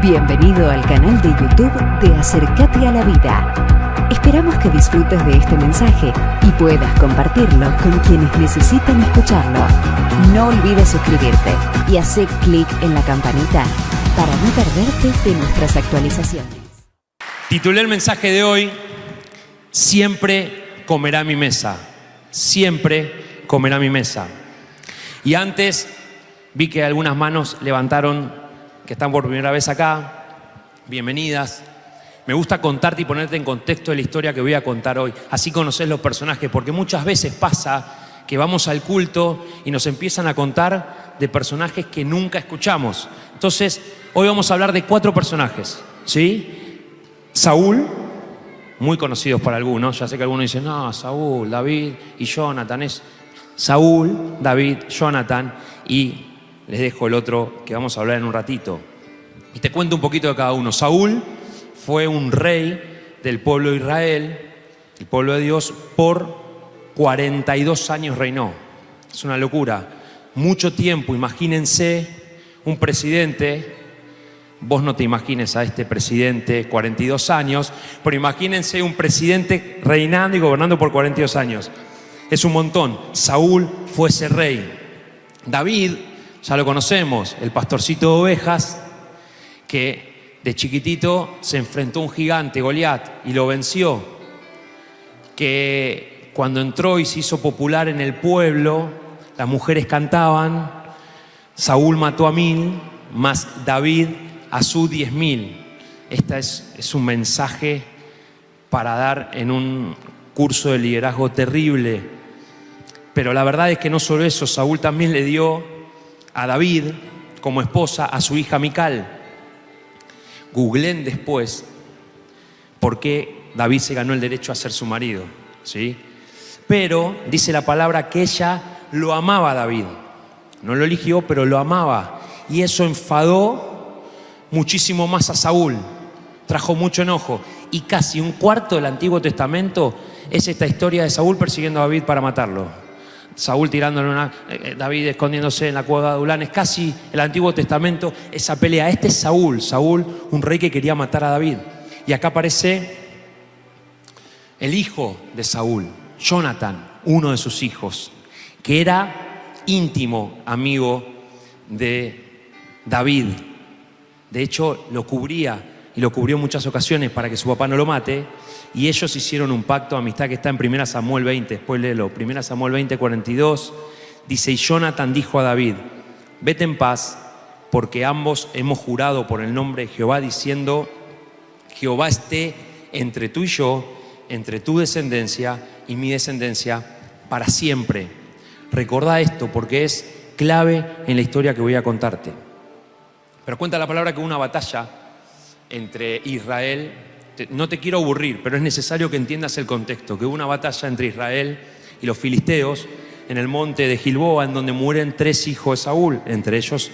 Bienvenido al canal de YouTube de Acercate a la Vida. Esperamos que disfrutes de este mensaje y puedas compartirlo con quienes necesitan escucharlo. No olvides suscribirte y hacer clic en la campanita para no perderte de nuestras actualizaciones. Titulé el mensaje de hoy, Siempre comerá mi mesa. Siempre comerá mi mesa. Y antes vi que algunas manos levantaron, que están por primera vez acá. Bienvenidas. Me gusta contarte y ponerte en contexto de la historia que voy a contar hoy. Así conocés los personajes, porque muchas veces pasa que vamos al culto y nos empiezan a contar de personajes que nunca escuchamos. Entonces, hoy vamos a hablar de 4 personajes, ¿sí? Saúl, muy conocidos para algunos. Ya sé que algunos dicen, no, Saúl, David y Jonathan. Es Saúl, David, Jonathan, y les dejo el otro que vamos a hablar en un ratito. Y te cuento un poquito de cada uno. Saúl fue un rey del pueblo de Israel, el pueblo de Dios, por 42 años reinó. Es una locura. Mucho tiempo. Imagínense un presidente. Vos no te imagines a este presidente 42 años, pero imagínense un presidente reinando y gobernando por 42 años. Es un montón. Saúl fue ese rey. David, ya lo conocemos, el pastorcito de ovejas, que de chiquitito se enfrentó a un gigante, Goliat, y lo venció. Que cuando entró y se hizo popular en el pueblo, las mujeres cantaban, Saúl mató a 1000, más David a sus 10.000. Este es un mensaje para dar en un curso de liderazgo terrible. Pero la verdad es que no solo eso, Saúl también le dio a David como esposa a su hija Mical. Googleen después por qué David se ganó el derecho a ser su marido, ¿sí? Pero dice la palabra que ella lo amaba a David. No lo eligió, pero lo amaba. Y eso enfadó muchísimo más a Saúl. Trajo mucho enojo. Y casi un cuarto del Antiguo Testamento es esta historia de Saúl persiguiendo a David para matarlo. Saúl tirándole David escondiéndose en la cueva de Adulán. Es casi el Antiguo Testamento esa pelea. Este es Saúl, un rey que quería matar a David. Y acá aparece el hijo de Saúl, Jonathan, uno de sus hijos, que era íntimo amigo de David. De hecho, lo cubría y lo cubrió en muchas ocasiones para que su papá no lo mate. Y ellos hicieron un pacto de amistad que está en 1 Samuel 20, después léelo, 1 Samuel 20, 42, dice, y Jonathan dijo a David, vete en paz, porque ambos hemos jurado por el nombre de Jehová, diciendo, Jehová esté entre tú y yo, entre tu descendencia y mi descendencia, para siempre. Recordá esto, porque es clave en la historia que voy a contarte. Pero cuenta la palabra que hubo una batalla entre Israel. No te quiero aburrir, pero es necesario que entiendas el contexto, que hubo una batalla entre Israel y los filisteos en el monte de Gilboa, en donde mueren 3 hijos de Saúl, entre ellos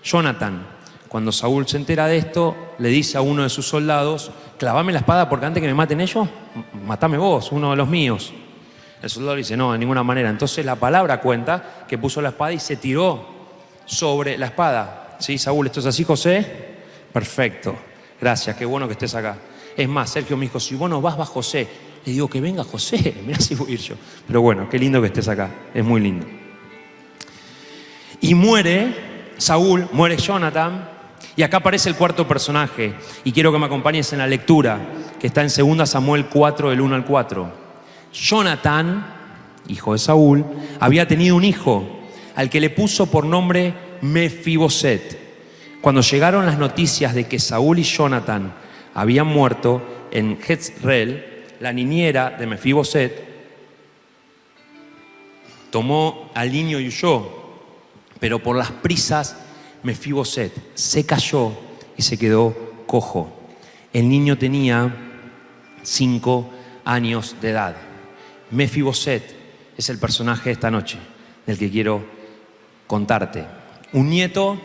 Jonathan. Cuando Saúl se entera de esto, le dice a uno de sus soldados, clavame la espada porque antes que me maten ellos, matame vos, uno de los míos. El soldado le dice, no, de ninguna manera. Entonces la palabra cuenta que puso la espada y se tiró sobre la espada. ¿Sí, Saúl, esto es así, José? Perfecto, gracias, qué bueno que estés acá. Es más, Sergio me dijo, si vos no vas José. Le digo, que venga José, mirá si voy a ir yo. Pero bueno, qué lindo que estés acá, es muy lindo. Y muere Saúl, muere Jonathan, y acá aparece el cuarto personaje. Y quiero que me acompañes en la lectura, que está en 2 Samuel 4, del 1 al 4. Jonathan, hijo de Saúl, había tenido un hijo, al que le puso por nombre Mefiboset. Cuando llegaron las noticias de que Saúl y Jonathan habían muerto en Jezreel, la niñera de Mefiboset tomó al niño y huyó, pero por las prisas Mefiboset se cayó y se quedó cojo. El niño tenía 5 años de edad. Mefiboset es el personaje de esta noche del que quiero contarte. Un nieto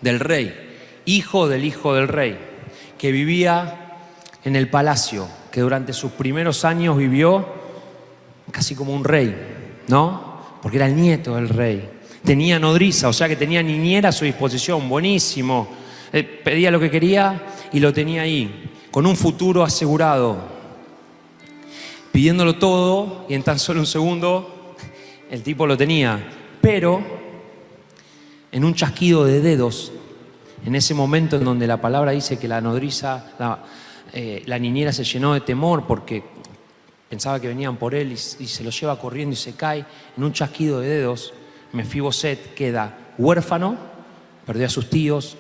del rey, hijo del rey, que vivía en el palacio, que durante sus primeros años vivió casi como un rey, ¿no? Porque era el nieto del rey. Tenía nodriza, o sea que tenía niñera a su disposición, buenísimo. Pedía lo que quería y lo tenía ahí, con un futuro asegurado, pidiéndolo todo, y en tan solo un segundo el tipo lo tenía. Pero en un chasquido de dedos, en ese momento en donde la palabra dice que la nodriza, la niñera se llenó de temor porque pensaba que venían por él y se lo lleva corriendo y se cae, en un chasquido de dedos, Mefiboset queda huérfano, perdió a sus tíos,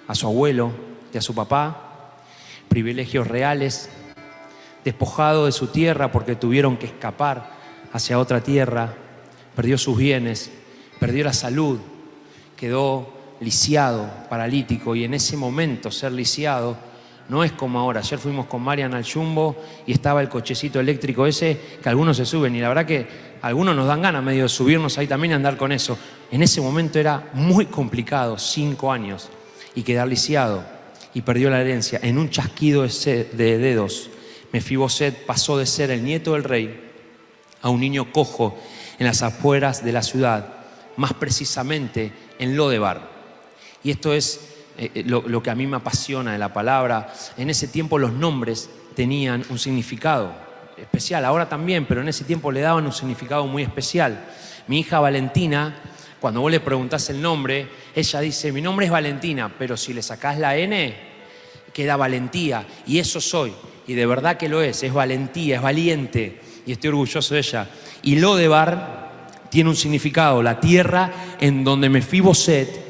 a su abuelo y a su papá, privilegios reales, despojado de su tierra porque tuvieron que escapar hacia otra tierra, perdió sus bienes, perdió la salud, quedó lisiado, paralítico, y en ese momento ser lisiado no es como ahora. Ayer fuimos con Marian al Jumbo y estaba el cochecito eléctrico ese que algunos se suben, y la verdad que algunos nos dan ganas medio de subirnos ahí también y andar con eso. En ese momento era muy complicado, 5 años, y quedar lisiado, y perdió la herencia. En un chasquido de dedos, Mefiboset pasó de ser el nieto del rey a un niño cojo en las afueras de la ciudad, más precisamente en Lodebar. Y esto es lo que a mí me apasiona de la palabra. En ese tiempo los nombres tenían un significado especial, ahora también, pero en ese tiempo le daban un significado muy especial. Mi hija Valentina, cuando vos le preguntás el nombre, ella dice: mi nombre es Valentina, pero si le sacás la N, queda valentía, y eso soy, y de verdad que lo es valentía, es valiente, y estoy orgulloso de ella. Y Lodebar tiene un significado, la tierra en donde Mefiboset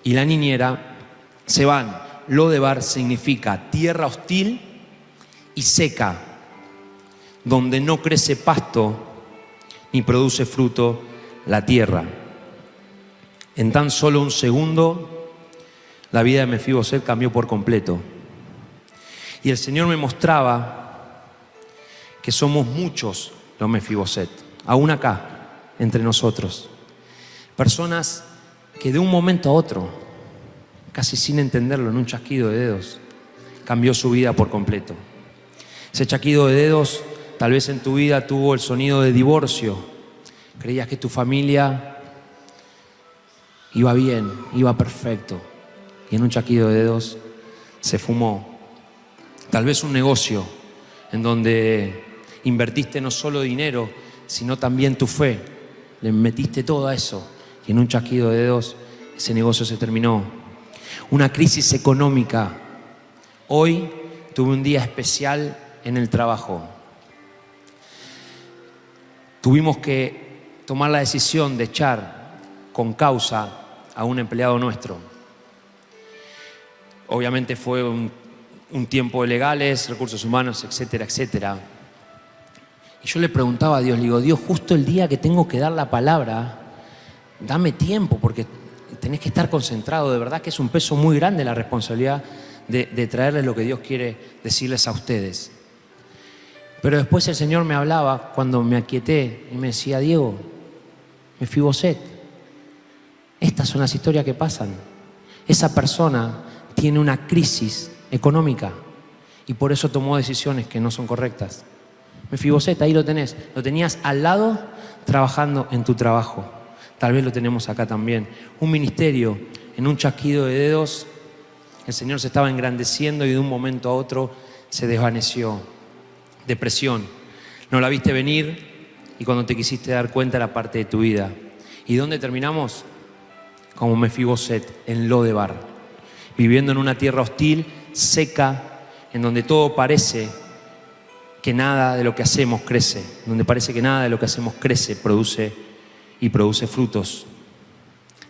y la niñera se van. Lodebar significa tierra hostil y seca, donde no crece pasto ni produce fruto la tierra. En tan solo un segundo, la vida de Mefiboset cambió por completo. Y el Señor me mostraba que somos muchos los Mefiboset, aún acá, entre nosotros. Personas que de un momento a otro, casi sin entenderlo, en un chasquido de dedos, cambió su vida por completo. Ese chasquido de dedos tal vez en tu vida tuvo el sonido de divorcio. Creías que tu familia iba bien, iba perfecto, y en un chasquido de dedos se fumó. Tal vez un negocio en donde invertiste no solo dinero, sino también tu fe. Le metiste todo a eso y en un chasquido de dedos ese negocio se terminó. Una crisis económica. Hoy tuve un día especial en el trabajo. Tuvimos que tomar la decisión de echar con causa a un empleado nuestro. Obviamente fue un tiempo de legales, recursos humanos, etcétera, etcétera. Y yo le preguntaba a Dios, le digo: Dios, justo el día que tengo que dar la palabra, dame tiempo, porque tenés que estar concentrado. De verdad que es un peso muy grande la responsabilidad de traerles lo que Dios quiere decirles a ustedes. Pero después el Señor me hablaba cuando me aquieté y me decía: Diego, Mefiboset, estas son las historias que pasan. Esa persona tiene una crisis económica y por eso tomó decisiones que no son correctas. Mefiboset, ahí lo tenés, lo tenías al lado trabajando en tu trabajo. Tal vez lo tenemos acá también. Un ministerio, en un chasquido de dedos, el Señor se estaba engrandeciendo y de un momento a otro se desvaneció. Depresión, no la viste venir y cuando te quisiste dar cuenta era parte de tu vida. ¿Y dónde terminamos? Como Mefiboset, en Lodebar, viviendo en una tierra hostil, seca, en donde todo parece que nada de lo que hacemos crece, donde parece que nada de lo que hacemos crece, produce frutos.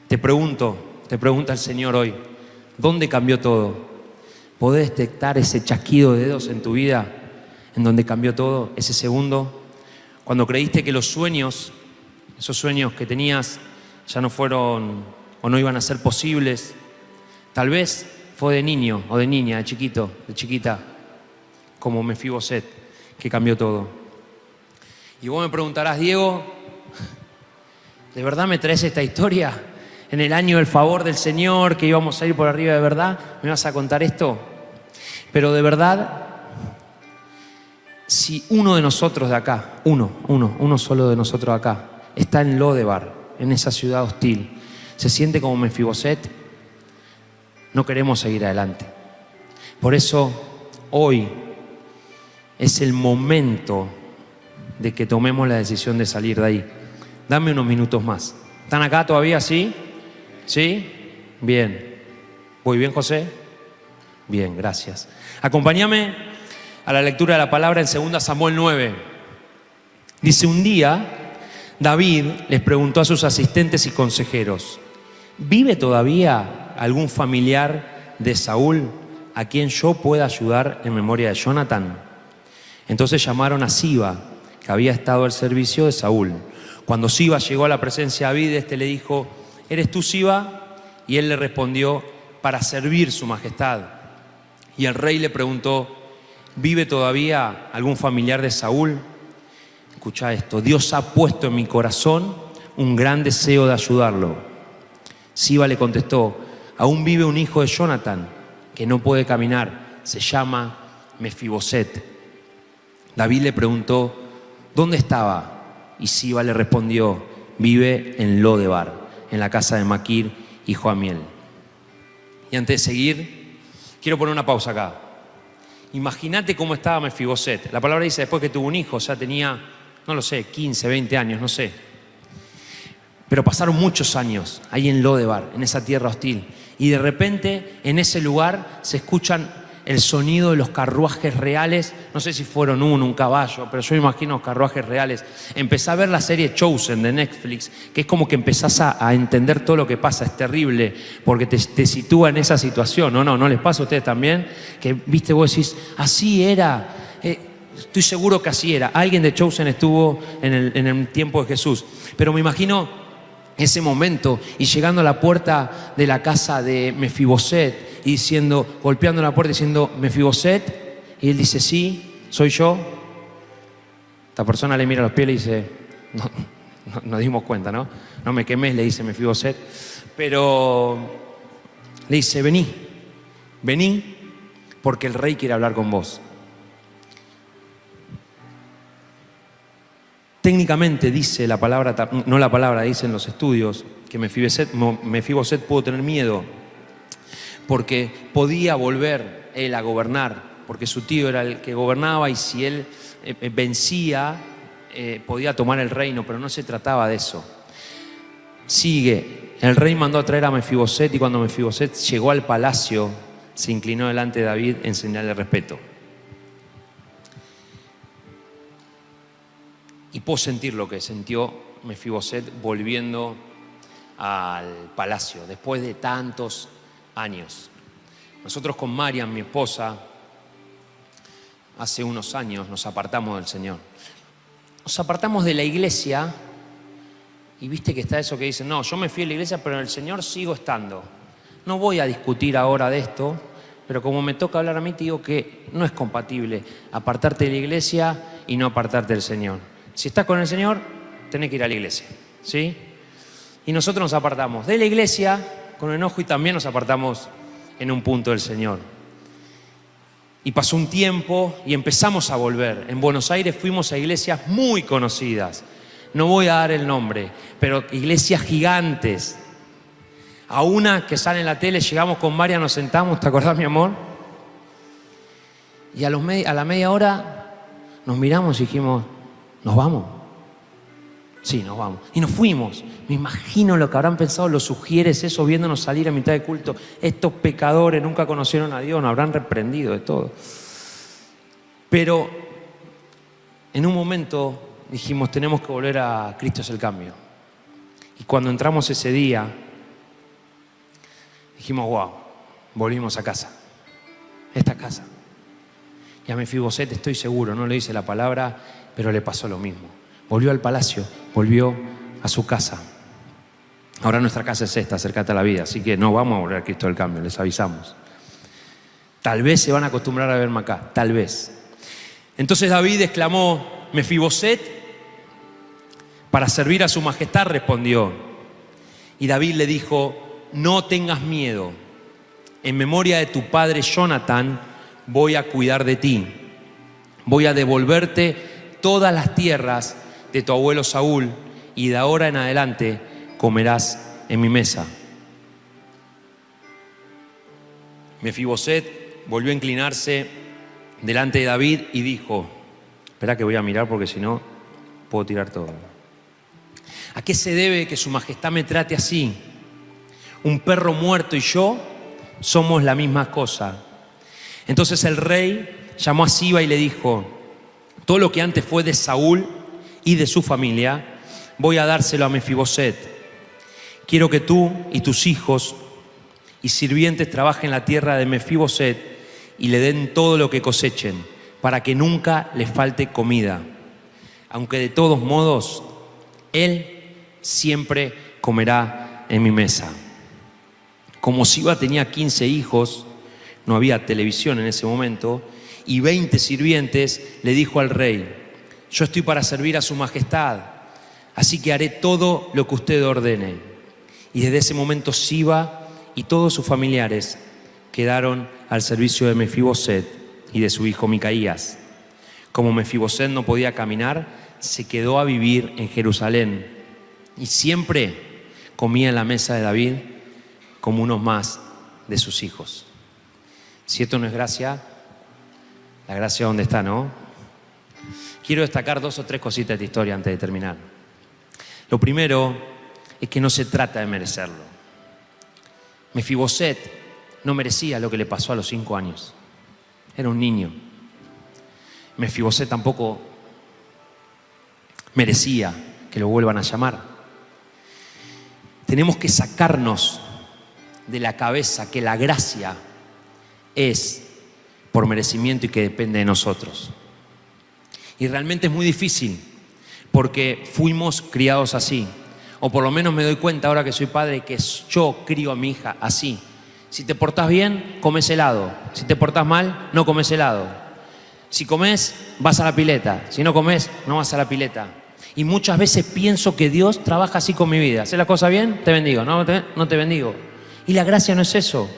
Te pregunta el Señor hoy, ¿dónde cambió todo? ¿Podés detectar ese chasquido de dedos en tu vida en donde cambió todo? Ese segundo, cuando creíste que los sueños, esos sueños que tenías, ya no fueron o no iban a ser posibles. Tal vez fue de niño o de niña, de chiquito, de chiquita, como Mefiboset, que cambió todo. Y vos me preguntarás: Diego, ¿de verdad me traes esta historia? En el año del favor del Señor, que íbamos a ir por arriba, ¿de verdad me vas a contar esto? Pero de verdad, si uno de nosotros de acá, uno solo de nosotros acá, está en Lodebar, en esa ciudad hostil, se siente como Mefiboset, no queremos seguir adelante. Por eso hoy es el momento de que tomemos la decisión de salir de ahí. Dame unos minutos más. ¿Están acá todavía? ¿Sí? ¿Sí? Bien. ¿Voy bien, José? Bien, gracias. Acompáñame a la lectura de la palabra en 2 Samuel 9. Dice: un día David les preguntó a sus asistentes y consejeros: ¿vive todavía algún familiar de Saúl a quien yo pueda ayudar en memoria de Jonathan? Entonces llamaron a Siba, que había estado al servicio de Saúl. Cuando Siba llegó a la presencia de David, este le dijo: ¿eres tú, Siba? Y él le respondió: para servir su majestad. Y el rey le preguntó: ¿vive todavía algún familiar de Saúl? Escucha esto: Dios ha puesto en mi corazón un gran deseo de ayudarlo. Siba le contestó: aún vive un hijo de Jonathan que no puede caminar, se llama Mefiboset. David le preguntó: ¿dónde estaba? Y Siba le respondió: vive en Lodebar, en la casa de Maquir, hijo de Amiel. Y antes de seguir, quiero poner una pausa acá. Imagínate cómo estaba Mefiboset. La palabra dice después que tuvo un hijo, o sea, tenía, no lo sé, 15, 20 años, no sé. Pero pasaron muchos años ahí en Lodebar, en esa tierra hostil. Y de repente, en ese lugar, se escuchan el sonido de los carruajes reales. No sé si fueron un caballo, pero yo me imagino los carruajes reales. Empecé a ver la serie Chosen de Netflix, que es como que empezás a entender todo lo que pasa. Es terrible, porque te sitúa en esa situación. ¿No les pasa a ustedes también? Que, viste, vos decís, así era. Estoy seguro que así era. Alguien de Chosen estuvo en el tiempo de Jesús. Pero me imagino ese momento y llegando a la puerta de la casa de Mefiboset y diciendo, golpeando la puerta diciendo: Mefiboset. Y él dice: sí, soy yo. Esta persona le mira los pies y le dice: no nos dimos cuenta, ¿no? No me quemes, le dice Mefiboset. Pero le dice: vení, porque el rey quiere hablar con vos. Técnicamente dice la palabra, no la palabra, dicen los estudios, que Mefiboset pudo tener miedo porque podía volver él a gobernar, porque su tío era el que gobernaba y si él vencía podía tomar el reino, pero no se trataba de eso. Sigue, el rey mandó a traer a Mefiboset y cuando Mefiboset llegó al palacio se inclinó delante de David en señal de respeto. Y puedo sentir lo que sintió Mefiboset volviendo al palacio después de tantos años. Nosotros con Marian, mi esposa, hace unos años nos apartamos del Señor. Nos apartamos de la iglesia y viste que está eso que dicen: no, yo me fui a la iglesia, pero en el Señor sigo estando. No voy a discutir ahora de esto, pero como me toca hablar a mí, te digo que no es compatible apartarte de la iglesia y no apartarte del Señor. Si estás con el Señor, tenés que ir a la iglesia, ¿sí? Y nosotros nos apartamos de la iglesia con enojo y también nos apartamos en un punto del Señor. Y pasó un tiempo y empezamos a volver. En Buenos Aires fuimos a iglesias muy conocidas. No voy a dar el nombre, pero iglesias gigantes. A una que sale en la tele, llegamos con María, nos sentamos, ¿te acordás, mi amor? Y a la media hora nos miramos y dijimos: ¿nos vamos? Sí, nos vamos. Y nos fuimos. Me imagino lo que habrán pensado los sugieres, eso, viéndonos salir a mitad de culto. Estos pecadores nunca conocieron a Dios, nos habrán reprendido de todo. Pero en un momento dijimos: tenemos que volver a Cristo es el cambio. Y cuando entramos ese día, dijimos: wow, volvimos a casa. Esta casa. Y a Mefiboset, estoy seguro, no le dice la palabra, pero le pasó lo mismo. Volvió al palacio, volvió a su casa. Ahora nuestra casa es esta, acércate a la vida. Así que no vamos a volver a Cristo del cambio, les avisamos. Tal vez se van a acostumbrar a verme acá, tal vez. Entonces David exclamó: Mefiboset, para servir a su majestad, respondió. Y David le dijo: no tengas miedo. En memoria de tu padre Jonathan, voy a cuidar de ti. Voy a devolverte todas las tierras de tu abuelo Saúl y de ahora en adelante comerás en mi mesa. Mefiboset volvió a inclinarse delante de David y dijo, espera que voy a mirar porque si no puedo tirar todo. ¿A qué se debe que su majestad me trate así? Un perro muerto y yo somos la misma cosa. Entonces el rey llamó a Siba y le dijo, todo lo que antes fue de Saúl y de su familia, voy a dárselo a Mefiboset. Quiero que tú y tus hijos y sirvientes trabajen en la tierra de Mefiboset y le den todo lo que cosechen, para que nunca les falte comida. Aunque de todos modos, él siempre comerá en mi mesa. Como Siba tenía 15 hijos, no había televisión en ese momento, y 20 sirvientes, le dijo al rey, yo estoy para servir a su majestad, así que haré todo lo que usted ordene. Y desde ese momento Siba y todos sus familiares quedaron al servicio de Mefiboset y de su hijo Micaías. Como Mefiboset no podía caminar, se quedó a vivir en Jerusalén y siempre comía en la mesa de David como unos más de sus hijos. Si esto no es gracia, la gracia ¿dónde está, no? Quiero destacar 2 o 3 cositas de esta historia antes de terminar. Lo primero es que no se trata de merecerlo. Mefiboset no merecía lo que le pasó a los 5 años. Era un niño. Mefiboset tampoco merecía que lo vuelvan a llamar. Tenemos que sacarnos de la cabeza que la gracia es por merecimiento y que depende de nosotros. Y realmente es muy difícil porque fuimos criados así. O por lo menos me doy cuenta ahora que soy padre que yo crío a mi hija así. Si te portás bien, comes helado. Si te portás mal, no comes helado. Si comes, vas a la pileta. Si no comes, no vas a la pileta. Y muchas veces pienso que Dios trabaja así con mi vida. ¿Haces la cosa bien? Te bendigo. No te bendigo. Y la gracia no es eso.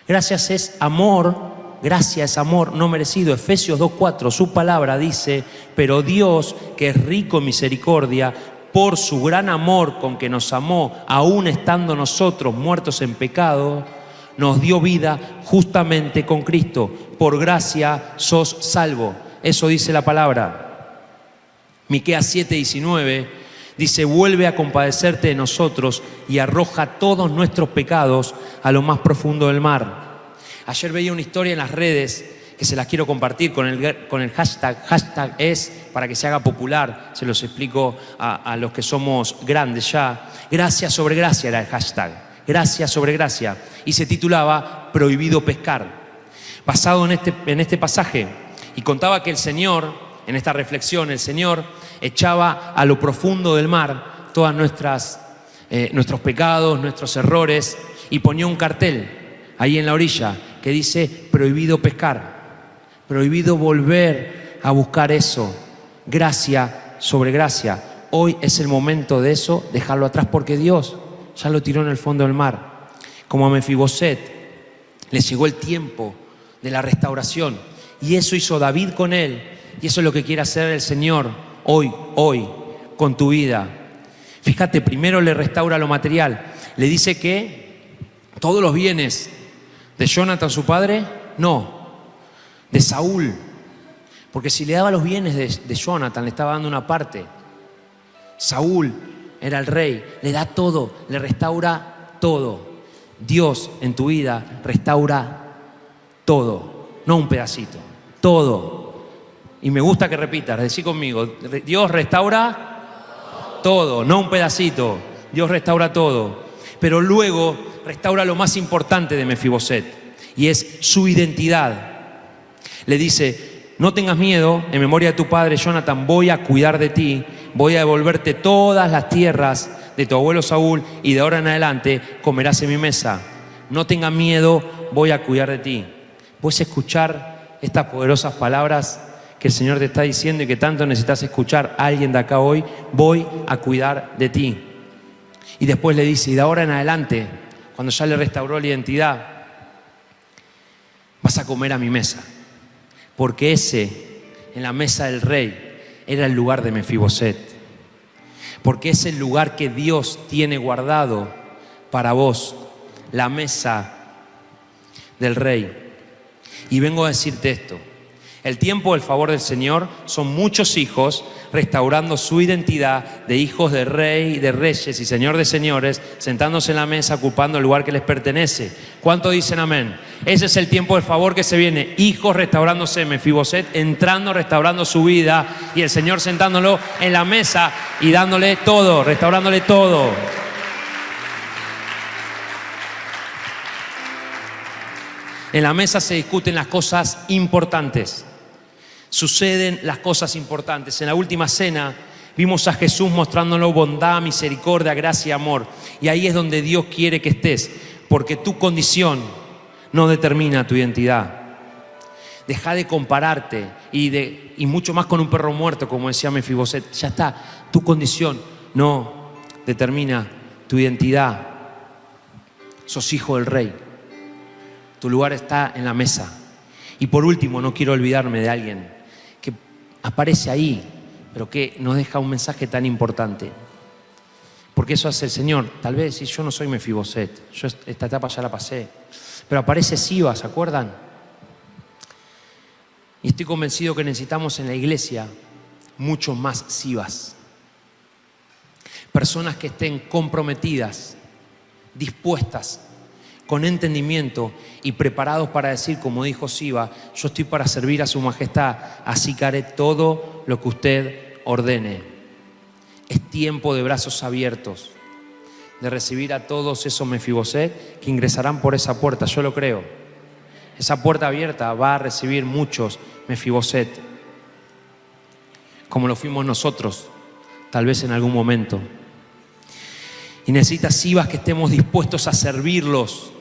Gracias es amor. Gracia es amor no merecido. Efesios 2:4, su palabra dice, pero Dios, que es rico en misericordia, por su gran amor con que nos amó, aún estando nosotros muertos en pecado, nos dio vida justamente con Cristo. Por gracia sos salvo. Eso dice la palabra. Miqueas 7:19 dice, vuelve a compadecerte de nosotros y arroja todos nuestros pecados a lo más profundo del mar. Ayer veía una historia en las redes que se las quiero compartir con el hashtag es para que se haga popular, se los explico a los que somos grandes ya. Gracia sobre gracia era el hashtag, gracia sobre gracia, y se titulaba Prohibido pescar, basado en este pasaje, y contaba que el Señor, en esta reflexión, el Señor echaba a lo profundo del mar todas nuestros pecados, nuestros errores, y ponía un cartel ahí en la orilla que dice prohibido pescar, prohibido volver a buscar eso. Gracia sobre gracia. Hoy es el momento de eso, dejarlo atrás, porque Dios ya lo tiró en el fondo del mar. Como a Mefiboset, les llegó el tiempo de la restauración, y eso hizo David con él, y eso es lo que quiere hacer el Señor hoy, con tu vida. Fíjate, primero le restaura lo material, le dice que todos los bienes de Jonathan, su padre, no, de Saúl. Porque si le daba los bienes de Jonathan, le estaba dando una parte. Saúl era el rey, le da todo, le restaura todo. Dios en tu vida restaura todo, no un pedacito, todo. Y me gusta que repitas, decí conmigo, Dios restaura todo, no un pedacito. Dios restaura todo. Pero luego restaura lo más importante de Mefiboset, y es su identidad. Le dice, no tengas miedo, en memoria de tu padre Jonathan voy a cuidar de ti, voy a devolverte todas las tierras de tu abuelo Saúl, y de ahora en adelante comerás en mi mesa. No tengas miedo, voy a cuidar de ti. ¿Puedes escuchar estas poderosas palabras que el Señor te está diciendo y que tanto necesitas escuchar a alguien de acá hoy? Voy a cuidar de ti. Y después le dice, y de ahora en adelante, cuando ya le restauró la identidad, vas a comer a mi mesa. Porque ese, en la mesa del rey, era el lugar de Mefiboset. Porque es el lugar que Dios tiene guardado para vos. La mesa del Rey. Y vengo a decirte esto. El tiempo del favor del Señor son muchos hijos restaurando su identidad de hijos de Rey, de Reyes y Señor de Señores, sentándose en la mesa, ocupando el lugar que les pertenece. ¿Cuántos dicen amén? Ese es el tiempo del favor que se viene. Hijos restaurándose, Mefiboset entrando, restaurando su vida, y el Señor sentándolo en la mesa y dándole todo, restaurándole todo. En la mesa se discuten las cosas importantes. Suceden las cosas importantes. En la última cena vimos a Jesús mostrándonos bondad, misericordia, gracia y amor. Y ahí es donde Dios quiere que estés, porque tu condición no determina tu identidad. Deja de compararte y mucho más con un perro muerto, como decía Mefiboset. Ya está, tu condición no determina tu identidad. Sos hijo del Rey. Tu lugar está en la mesa. Y por último, no quiero olvidarme de alguien que aparece ahí, pero que nos deja un mensaje tan importante. Porque eso hace el Señor. Tal vez si yo no soy Mefiboset, yo esta etapa ya la pasé. Pero aparece Siba, ¿se acuerdan? Y estoy convencido que necesitamos en la iglesia muchos más Sibas. Personas que estén comprometidas, dispuestas, con entendimiento y preparados para decir, como dijo Siba, yo estoy para servir a su majestad, así que haré todo lo que usted ordene. Es tiempo de brazos abiertos, de recibir a todos esos Mefiboset que ingresarán por esa puerta, yo lo creo. Esa puerta abierta va a recibir muchos Mefiboset, como lo fuimos nosotros, tal vez en algún momento. Y necesita Sibas que estemos dispuestos a servirlos,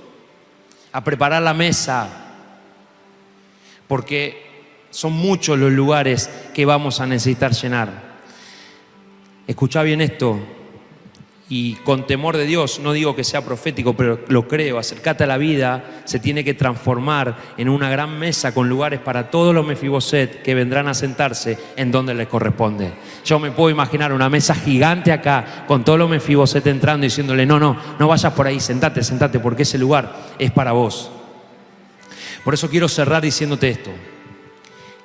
a preparar la mesa, porque son muchos los lugares que vamos a necesitar llenar. Escuchá bien esto, y con temor de Dios, no digo que sea profético, pero lo creo. Acercate a la vida, se tiene que transformar en una gran mesa con lugares para todos los Mefiboset que vendrán a sentarse en donde les corresponde. Yo me puedo imaginar una mesa gigante acá con todos los Mefiboset entrando y diciéndole, no vayas por ahí, sentate, porque ese lugar es para vos. Por eso quiero cerrar diciéndote esto.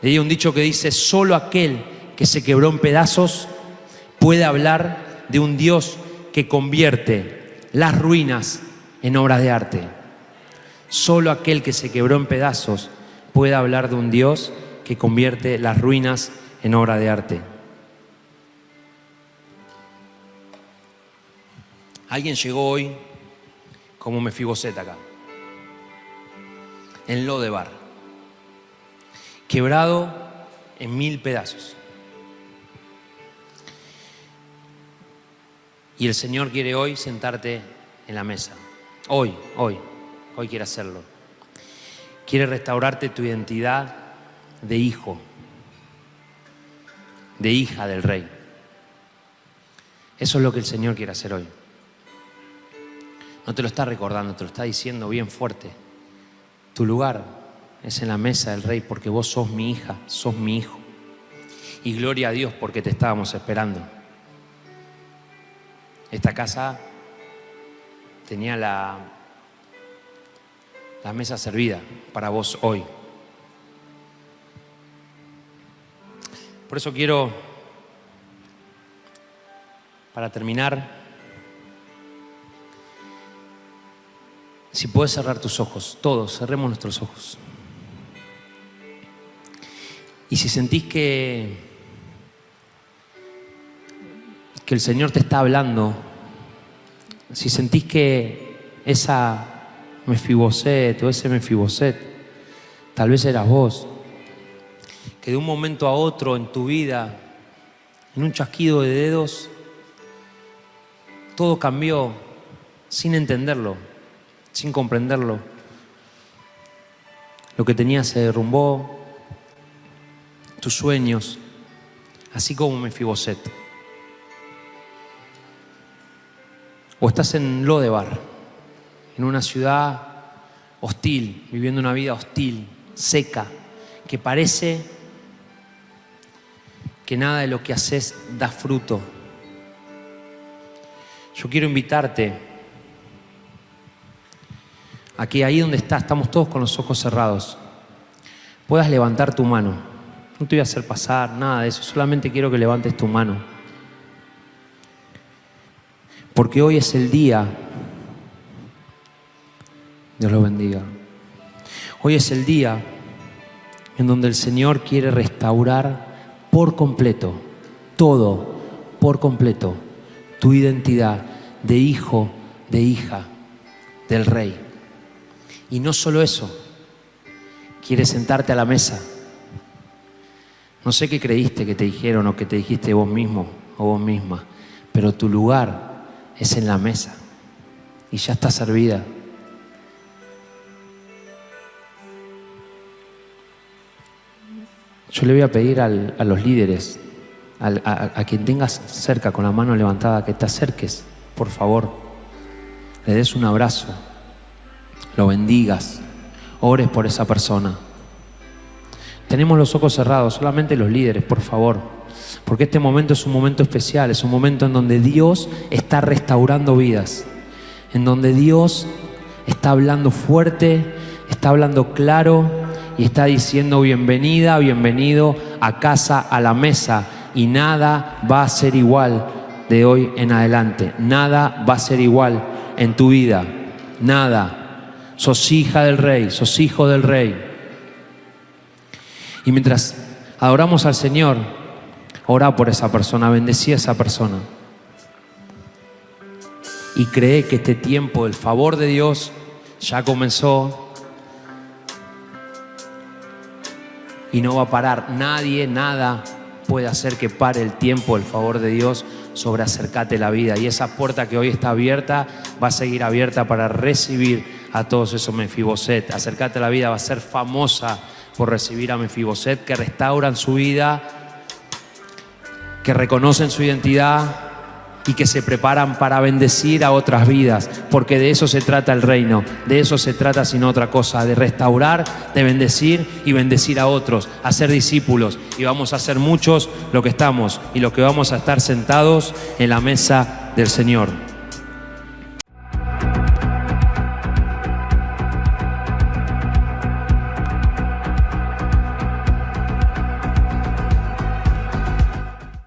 Leí un dicho que dice, solo aquel que se quebró en pedazos puede hablar de un Dios que convierte las ruinas en obras de arte. Solo aquel que se quebró en pedazos puede hablar de un Dios que convierte las ruinas en obra de arte. Alguien llegó hoy como Mefiboset acá, en Lodebar, quebrado en 1000 pedazos. Y el Señor quiere hoy sentarte en la mesa. Hoy quiere hacerlo. Quiere restaurarte tu identidad de hijo, de hija del Rey. Eso es lo que el Señor quiere hacer hoy. No te lo está recordando, te lo está diciendo bien fuerte. Tu lugar es en la mesa del Rey porque vos sos mi hija, sos mi hijo. Y gloria a Dios porque te estábamos esperando. Esta casa tenía la mesa servida para vos hoy. Por eso quiero, para terminar, si puedes cerrar tus ojos, todos, cerremos nuestros ojos. Y si sentís que el Señor te está hablando, si sentís que esa Mefiboset o ese Mefiboset, tal vez eras vos, que de un momento a otro en tu vida, en un chasquido de dedos, todo cambió sin entenderlo, sin comprenderlo. Lo que tenías se derrumbó, tus sueños, así como Mefiboset. O estás en Lodebar, en una ciudad hostil, viviendo una vida hostil, seca, que parece que nada de lo que haces da fruto. Yo quiero invitarte aquí, ahí donde estamos todos con los ojos cerrados, puedas levantar tu mano. No te voy a hacer pasar nada de eso, solamente quiero que levantes tu mano. Porque hoy es el día, Dios lo bendiga. Hoy es el día en donde el Señor quiere restaurar por completo, todo, por completo, tu identidad de hijo, de hija del Rey. Y no solo eso, quiere sentarte a la mesa. No sé qué creíste que te dijeron o que te dijiste vos mismo o vos misma, pero tu lugar es en la mesa y ya está servida. Yo le voy a pedir a los líderes, a quien tengas cerca con la mano levantada, que te acerques, por favor, le des un abrazo, lo bendigas, ores por esa persona. Tenemos los ojos cerrados, solamente los líderes, por favor, porque este momento es un momento especial, es un momento en donde Dios está restaurando vidas, en donde Dios está hablando fuerte, está hablando claro y está diciendo bienvenida, bienvenido a casa, a la mesa, y nada va a ser igual de hoy en adelante, nada va a ser igual en tu vida, nada. Sos hija del Rey, sos hijo del Rey. Y mientras adoramos al Señor, ora por esa persona, bendecí a esa persona. Y cree que este tiempo, el favor de Dios, ya comenzó. Y no va a parar. Nadie, nada puede hacer que pare el tiempo, el favor de Dios sobre Acercate la Vida. Y esa puerta que hoy está abierta, va a seguir abierta para recibir a todos esos Mefiboset. Acercate la Vida va a ser famosa por recibir a Mefiboset, que restauran su vida, que reconocen su identidad y que se preparan para bendecir a otras vidas, porque de eso se trata el reino, de eso se trata sin otra cosa, de restaurar, de bendecir y bendecir a otros, hacer discípulos, y vamos a ser muchos los que estamos y los que vamos a estar sentados en la mesa del Señor.